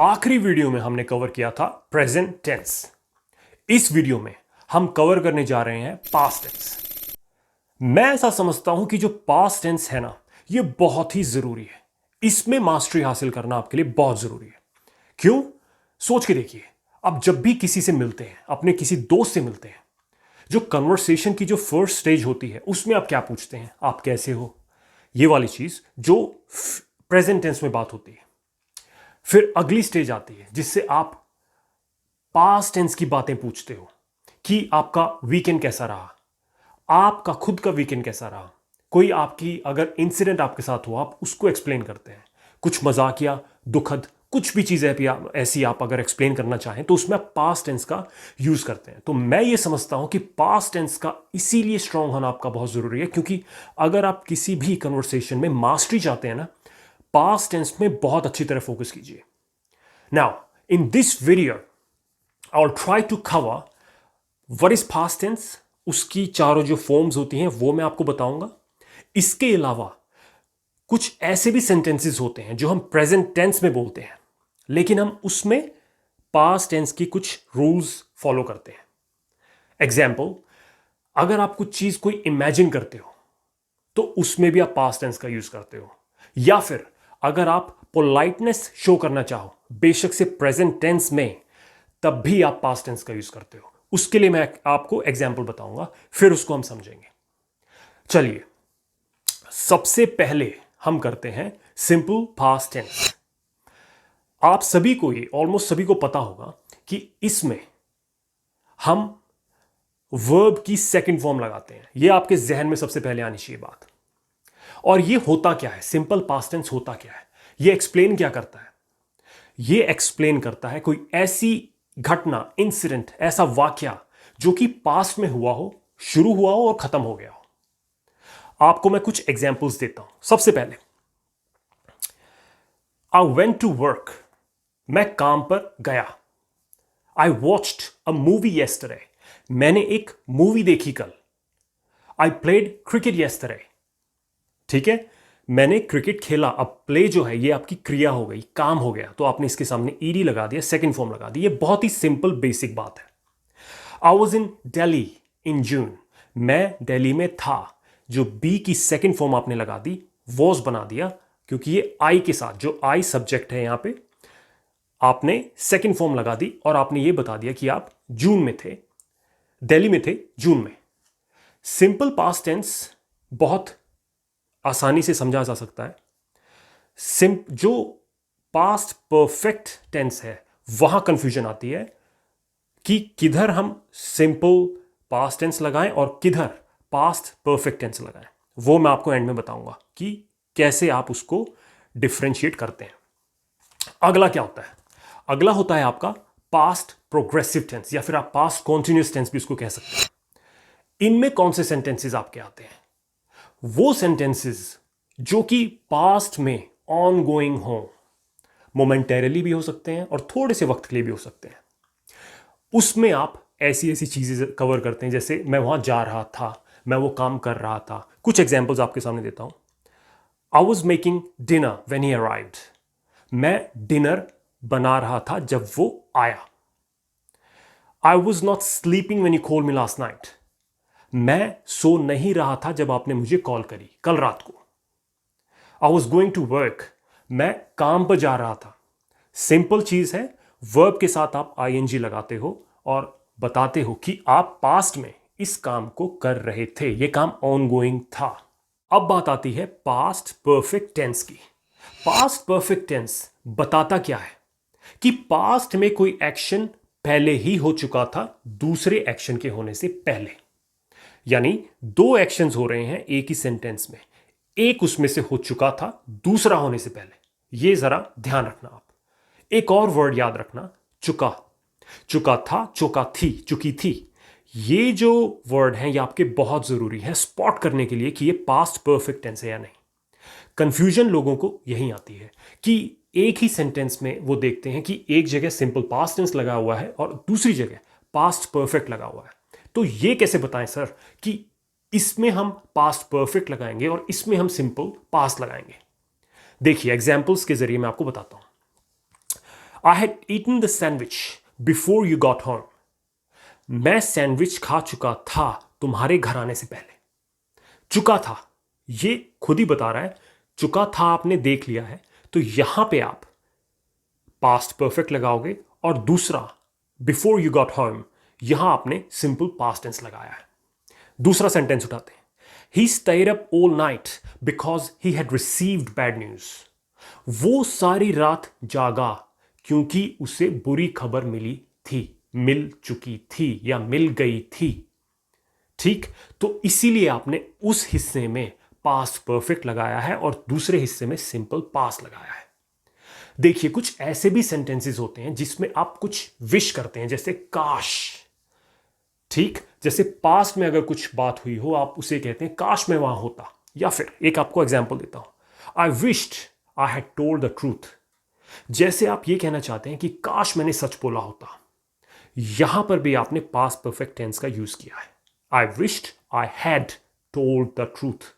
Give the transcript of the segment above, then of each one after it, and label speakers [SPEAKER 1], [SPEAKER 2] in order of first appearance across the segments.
[SPEAKER 1] आखिरी वीडियो में हमने कवर किया था प्रेजेंट टेंस। इस वीडियो में हम कवर करने जा रहे हैं पास्ट टेंस। मैं ऐसा समझता हूं कि जो पास्ट टेंस है ना, ये बहुत ही जरूरी है। इसमें मास्टरी हासिल करना आपके लिए बहुत जरूरी है। क्यों? सोच के देखिए। आप जब भी किसी से मिलते हैं, अपने किसी दोस्त से मिलते हैं, जो कन्वर्सेशन की जो फर्स्ट स्टेज होती है उसमें आप क्या पूछते हैं? आप कैसे हो? ये वाली चीज जो प्रेजेंट टेंस में बात होती है। फिर अगली स्टेज आती है जिससे आप पास्ट टेंस की बातें पूछते हो कि आपका वीकेंड कैसा रहा, आपका खुद का वीकेंड कैसा रहा, कोई आपकी अगर इंसिडेंट आपके साथ हुआ आप उसको एक्सप्लेन करते हैं। कुछ मजाकिया, दुखद, कुछ भी चीज़ ऐसी आप अगर एक्सप्लेन करना चाहें तो उसमें आप पास्ट टेंस का यूज़ करते हैं। तो मैं ये समझता हूं कि पास्ट टेंस का इसीलिए स्ट्रांग होना आपका बहुत ज़रूरी है, क्योंकि अगर आप किसी भी कन्वर्सेशन में मास्टरी चाहते हैं ना, पास्ट टेंस में बहुत अच्छी तरह फोकस कीजिए। Now in this video I will try to cover what is past tense, उसकी चारों जो फॉर्म्स होती हैं वो मैं आपको बताऊंगा। इसके अलावा कुछ ऐसे भी सेंटेंसेस होते हैं जो हम प्रेजेंट टेंस में बोलते हैं, लेकिन हम उसमें पास्ट टेंस की कुछ रूल्स फॉलो करते हैं। एग्जाम्पल, अगर आप कुछ चीज कोई इमेजिन करते हो तो उसमें भी आप पास्ट टेंस का यूज करते हो। या फिर अगर आप पोलाइटनेस शो करना चाहो, बेशक से प्रेजेंट टेंस में, तब भी आप पास्ट टेंस का यूज करते हो। उसके लिए मैं आपको एग्जाम्पल बताऊंगा, फिर उसको हम समझेंगे। चलिए, सबसे पहले हम करते हैं सिंपल पास्ट टेंस। आप सभी को, ये ऑलमोस्ट सभी को पता होगा कि इसमें हम वर्ब की सेकंड फॉर्म लगाते हैं। ये आपके जहन में सबसे पहले आनी चाहिए बात। और ये होता क्या है? सिंपल पास्ट टेंस होता क्या है? ये एक्सप्लेन क्या करता है? ये एक्सप्लेन करता है कोई ऐसी घटना, इंसिडेंट, ऐसा वाकया जो कि पास्ट में हुआ हो, शुरू हुआ हो और खत्म हो गया हो। आपको मैं कुछ एग्जांपल्स देता हूं। सबसे पहले, आई वेंट टू वर्क, मैं काम पर गया। I watched a movie yesterday, मैंने एक मूवी देखी कल। आई प्लेड क्रिकेट येस्टरडे, ठीक है, मैंने क्रिकेट खेला। अब प्ले जो है ये आपकी क्रिया हो गई, काम हो गया, तो आपने इसके सामने ईडी लगा दिया, सेकंड फॉर्म लगा दी। ये बहुत ही सिंपल बेसिक बात है। आई वॉज इन दिल्ली इन जून, मैं दिल्ली में था। जो बी की सेकंड फॉर्म आपने लगा दी, वॉज बना दिया, क्योंकि ये आई के साथ, जो आई सब्जेक्ट है यहां पे, आपने सेकंड फॉर्म लगा दी और आपने ये बता दिया कि आप जून में थे, दिल्ली में थे जून में। सिंपल पास्ट टेंस बहुत आसानी से समझा जा सकता है। जो पास्ट परफेक्ट टेंस है वहां कंफ्यूजन आती है कि किधर हम सिंपल पास्ट टेंस लगाएं और किधर पास्ट परफेक्ट टेंस लगाएं। वो मैं आपको एंड में बताऊंगा कि कैसे आप उसको डिफरेंशिएट करते हैं। अगला क्या होता है? अगला होता है आपका पास्ट प्रोग्रेसिव टेंस, या फिर आप पास्ट कॉन्टिन्यूस टेंस भी उसको कह सकते हैं। इनमें कौन से सेंटेंसेस आपके आते हैं? वो सेंटेंसेस जो कि पास्ट में ऑन गोइंग हो, मोमेंटेरली भी हो सकते हैं और थोड़े से वक्त के लिए भी हो सकते हैं। उसमें आप ऐसी ऐसी चीजें कवर करते हैं, जैसे मैं वहां जा रहा था, मैं वो काम कर रहा था। कुछ एग्जाम्पल्स आपके सामने देता हूं। I was making dinner when he arrived, मैं डिनर बना रहा था जब वो आया। I was not sleeping when you called me last night, मैं सो नहीं रहा था जब आपने मुझे कॉल करी कल रात को। I was going to work, मैं काम पर जा रहा था। सिंपल चीज है, वर्ब के साथ आप आईएनजी लगाते हो और बताते हो कि आप पास्ट में इस काम को कर रहे थे, ये काम ऑन गोइंग था। अब बात आती है पास्ट परफेक्ट टेंस की। पास्ट परफेक्ट टेंस बताता क्या है? कि पास्ट में कोई एक्शन पहले ही हो चुका था दूसरे एक्शन के होने से पहले। यानी दो एक्शंस हो रहे हैं एक ही सेंटेंस में, एक उसमें से हो चुका था दूसरा होने से पहले। ये जरा ध्यान रखना आप। एक और वर्ड याद रखना, चुका। चुका था, चुका थी, चुकी थी। ये जो वर्ड है ये आपके बहुत जरूरी है स्पॉट करने के लिए कि ये पास्ट परफेक्ट टेंस है या नहीं। कंफ्यूजन लोगों को यही आती है कि एक ही सेंटेंस में वो देखते हैं कि एक जगह सिंपल पास्ट टेंस लगा हुआ है और दूसरी जगह पास्ट परफेक्ट लगा हुआ है। तो ये कैसे बताएं सर कि इसमें हम पास्ट परफेक्ट लगाएंगे और इसमें हम सिंपल पास्ट लगाएंगे? देखिए, एग्जाम्पल्स के जरिए मैं आपको बताता हूं। I had eaten the sandwich before you got home. मैं सैंडविच खा चुका था तुम्हारे घर आने से पहले। चुका था, ये खुद ही बता रहा है, चुका था आपने देख लिया है, तो यहां पे आप पास्ट परफेक्ट लगाओगे और दूसरा बिफोर यू गॉट होम यहां आपने सिंपल पास्ट टेंस लगाया है। दूसरा सेंटेंस उठाते हैं। He stayed up all night because he had received bad news. वो सारी रात जागा क्योंकि उसे बुरी खबर मिली थी, मिल चुकी थी या मिल गई थी। ठीक, तो इसीलिए आपने उस हिस्से में पास्ट परफेक्ट लगाया है और दूसरे हिस्से में सिंपल पास्ट लगाया है। देखिए, कुछ ऐसे भी सेंटेंसेस होते हैं जिसमें आप कुछ विश करते हैं, जैसे काश। ठीक, जैसे पास्ट में अगर कुछ बात हुई हो आप उसे कहते हैं काश मैं वहां होता। या फिर एक आपको एग्जांपल देता हूं, आई wished I had told the truth. जैसे आप ये कहना चाहते हैं कि काश मैंने सच बोला होता। यहां पर भी आपने पास्ट परफेक्ट टेंस का यूज किया है। आई wished I had told the truth.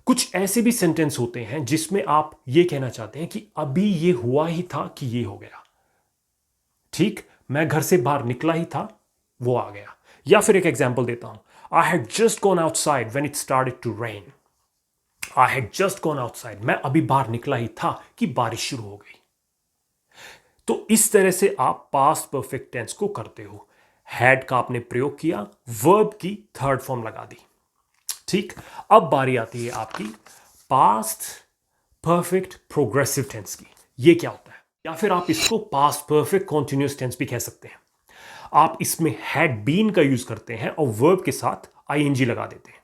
[SPEAKER 1] कुछ ऐसे भी सेंटेंस होते हैं जिसमें आप ये कहना चाहते हैं कि अभी ये हुआ ही था कि ये हो गया। ठीक, मैं घर से बाहर निकला ही था, वो आ गया। या फिर एक एग्जांपल देता हूं, I had just gone outside when it started to rain. I had just gone outside, मैं अभी बाहर निकला ही था कि बारिश शुरू हो गई। तो इस तरह से आप पास्ट परफेक्ट टेंस को करते हो। हैड का आपने प्रयोग किया, वर्ब की थर्ड फॉर्म लगा दी। ठीक, अब बारी आती है आपकी पास्ट परफेक्ट प्रोग्रेसिव टेंस की। ये क्या होता है? या फिर आप इसको पास्ट परफेक्ट कॉन्टिन्यूअस टेंस भी कह सकते हैं। आप इसमें हैड बीन का यूज करते हैं और वर्ब के साथ आईएनजी लगा देते हैं।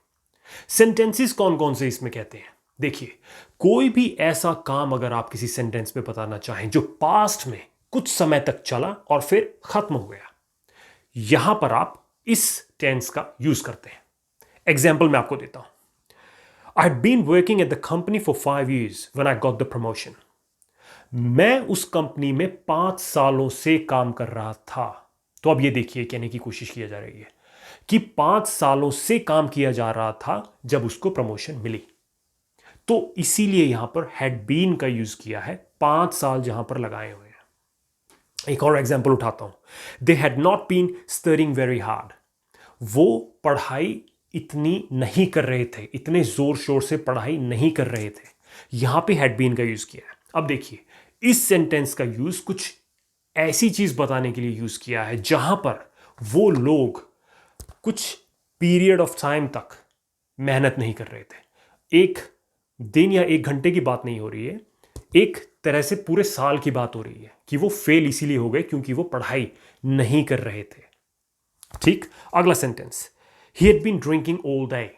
[SPEAKER 1] सेंटेंसेस कौन कौन से इसमें कहते हैं? देखिए, कोई भी ऐसा काम अगर आप किसी सेंटेंस में बताना चाहें जो पास्ट में कुछ समय तक चला और फिर खत्म हो गया, यहां पर आप इस टेंस का यूज करते हैं। एग्जाम्पल मैं आपको देता हूं। I had been working at the company for 5 years when I got the promotion. मैं उस कंपनी में 5 सालों से काम कर रहा था। तो अब ये देखिए, कहने की कोशिश की जा रही है कि 5 सालों से काम किया जा रहा था जब उसको प्रमोशन मिली। तो इसीलिए यहां पर हैड बीन का यूज किया है, 5 साल जहां पर लगाए हुए हैं। एक और एग्जांपल उठाता हूं। They had not been studying very hard. वो पढ़ाई इतनी नहीं कर रहे थे, इतने जोर शोर से पढ़ाई नहीं कर रहे थे। यहां पे हैड बीन का यूज किया है। अब देखिए, इस सेंटेंस का यूज कुछ ऐसी चीज बताने के लिए यूज किया है जहां पर वो लोग कुछ पीरियड ऑफ टाइम तक मेहनत नहीं कर रहे थे। एक दिन या एक घंटे की बात नहीं हो रही है, एक तरह से पूरे साल की बात हो रही है कि वो फेल इसीलिए हो गए क्योंकि वो पढ़ाई नहीं कर रहे थे। ठीक, अगला sentence, he had been drinking all day.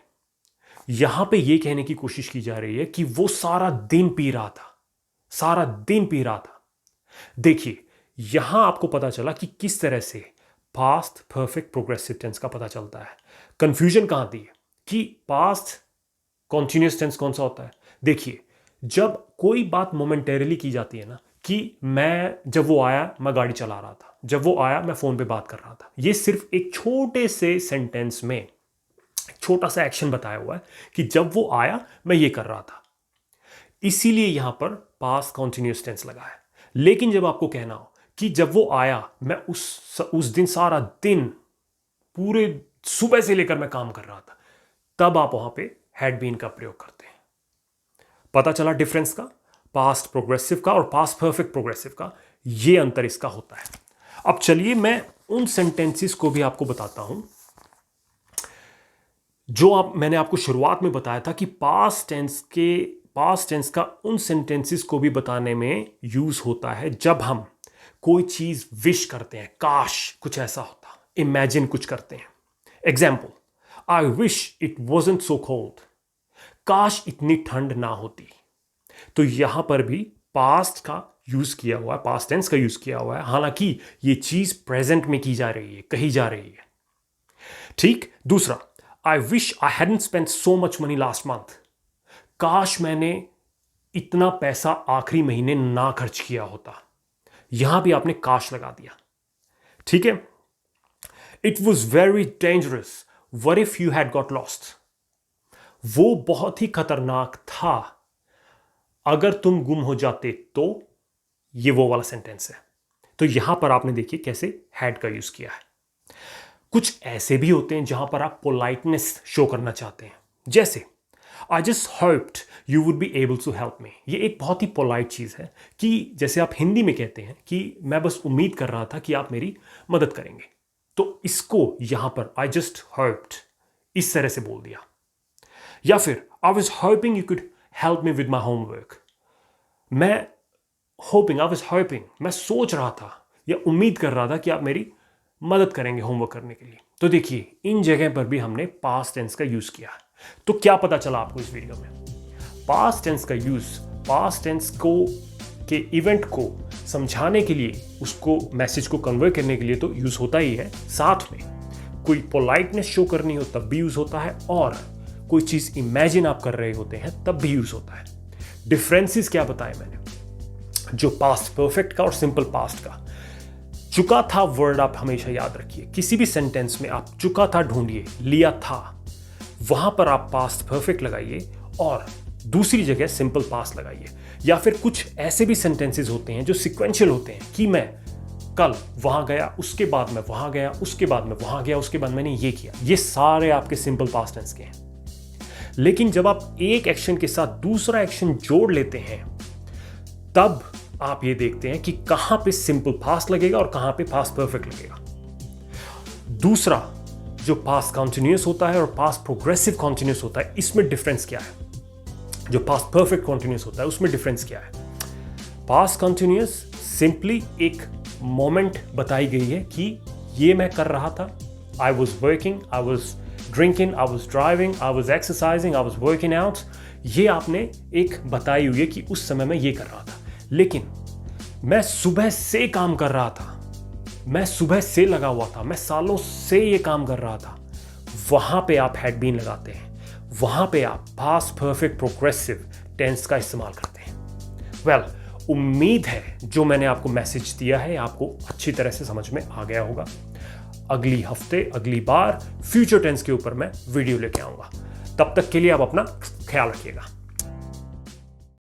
[SPEAKER 1] यहां पे ये कहने की कोशिश की जा रही है कि वो सारा दिन पी रहा था, सारा दिन पी रहा था। देखिए, यहां आपको पता चला कि किस तरह से पास्ट परफेक्ट प्रोग्रेसिव टेंस का पता चलता है। कंफ्यूजन कहां थी कि पास्ट कॉन्टिन्यूअस टेंस कौन सा होता है? देखिए, जब कोई बात मोमेंटेरली की जाती है ना, कि जब वो आया मैं गाड़ी चला रहा था, जब वो आया मैं फोन पे बात कर रहा था, ये सिर्फ एक छोटे से सेंटेंस में छोटा सा एक्शन बताया हुआ है कि जब वो आया मैं ये कर रहा था, इसीलिए यहां पर पास्ट कॉन्टिन्यूअस टेंस लगा है। लेकिन जब आपको कहना हो कि जब वो आया मैं उस दिन सारा दिन पूरे सुबह से लेकर मैं काम कर रहा था, तब आप वहां पे हैड बीन का प्रयोग करते हैं। पता चला डिफरेंस का, पास्ट प्रोग्रेसिव का और पास्ट परफेक्ट प्रोग्रेसिव का, ये अंतर इसका होता है। अब चलिए मैं उन सेंटेंसेस को भी आपको बताता हूं जो मैंने आपको शुरुआत में बताया था कि पास्ट टेंस का उन सेंटेंसेस को भी बताने में यूज होता है जब हम कोई चीज विश करते हैं, काश कुछ ऐसा होता, इमेजिन कुछ करते हैं। Example, I wish it wasn't so cold. काश इतनी ठंड ना होती। तो यहां पर भी पास्ट का यूज किया हुआ है, पास्ट टेंस का यूज किया हुआ है, हालांकि ये चीज प्रेजेंट में की जा रही है, कही जा रही है। ठीक, दूसरा, I wish I hadn't spent so much money last month. काश मैंने इतना पैसा आखिरी महीने ना खर्च किया होता। यहां भी आपने काश लगा दिया। ठीक है, it was very dangerous, what if you had got lost. वो बहुत ही खतरनाक था, अगर तुम गुम हो जाते तो। ये वो वाला सेंटेंस है। तो यहां पर आपने देखिए कैसे हैड का यूज किया है। कुछ ऐसे भी होते हैं जहां पर आप पोलाइटनेस शो करना चाहते हैं, जैसे I just hoped you would be able to help me. ये एक बहुत ही पोलाइट चीज़ है कि जैसे आप हिंदी में कहते हैं कि मैं बस उम्मीद कर रहा था कि आप मेरी मदद करेंगे, तो इसको यहां पर आई जस्ट होप्ड इस तरह से बोल दिया। या फिर I was hoping you could help me with my homework. मैं मैं सोच रहा था या उम्मीद कर रहा था कि आप मेरी मदद करेंगे होमवर्क करने के लिए। तो देखिए इन जगह पर भी हमने पास्ट टेंस का यूज किया है। तो क्या पता चला आपको इस वीडियो में? पास्ट टेंस का यूज पास्ट टेंस को के इवेंट को समझाने के लिए, उसको मैसेज को कन्वे करने के लिए तो यूज होता ही है, साथ में कोई पोलाइटनेस शो करनी हो तब भी यूज होता है, और कोई चीज इमेजिन आप कर रहे होते हैं तब भी यूज होता है। डिफरेंसेस क्या बताए मैंने, जो पास्ट परफेक्ट का और सिंपल पास्ट का। चुका था वर्ड आप हमेशा याद रखिए, किसी भी सेंटेंस में आप चुका था ढूंढिए, लिया था, वहां पर आप पास्ट परफेक्ट लगाइए और दूसरी जगह सिंपल पास्ट लगाइए। या फिर कुछ ऐसे भी सेंटेंसेस होते हैं जो सिक्वेंशियल होते हैं कि मैं कल वहां गया, उसके बाद मैं वहां गया, उसके बाद मैं वहां गया, उसके बाद मैंने ये किया। ये सारे आपके सिंपल पास्ट टेंस के हैं। लेकिन जब आप एक एक्शन के साथ दूसरा एक्शन जोड़ लेते हैं तब आप ये देखते हैं कि कहां पे सिंपल पास्ट लगेगा और कहां पे पास्ट परफेक्ट लगेगा। दूसरा, जो पास्ट कंटिन्यूअस होता है और पास्ट प्रोग्रेसिव कंटिन्यूअस होता है, इसमें डिफरेंस क्या है? जो पास्ट परफेक्ट कंटिन्यूअस होता है उसमें डिफरेंस क्या है? पास्ट कंटिन्यूअस सिंपली एक मोमेंट बताई गई है कि ये मैं कर रहा था, I was working, I was drinking, I was driving, I was exercising, I was working out. ये आपने एक बताई हुई है कि उस समय मैं ये कर रहा था। लेकिन मैं सुबह से काम कर रहा था, मैं सुबह से लगा हुआ था, मैं सालों से ये काम कर रहा था, वहां पे आप हैड बीन लगाते हैं, वहां पे आप पास्ट परफेक्ट प्रोग्रेसिव टेंस का इस्तेमाल करते हैं। वेल, उम्मीद है जो मैंने आपको मैसेज दिया है आपको अच्छी तरह से समझ में आ गया होगा। अगली हफ्ते, अगली बार फ्यूचर टेंस के ऊपर मैं वीडियो लेके आऊंगा। तब तक के लिए आप अपना ख्याल रखिएगा।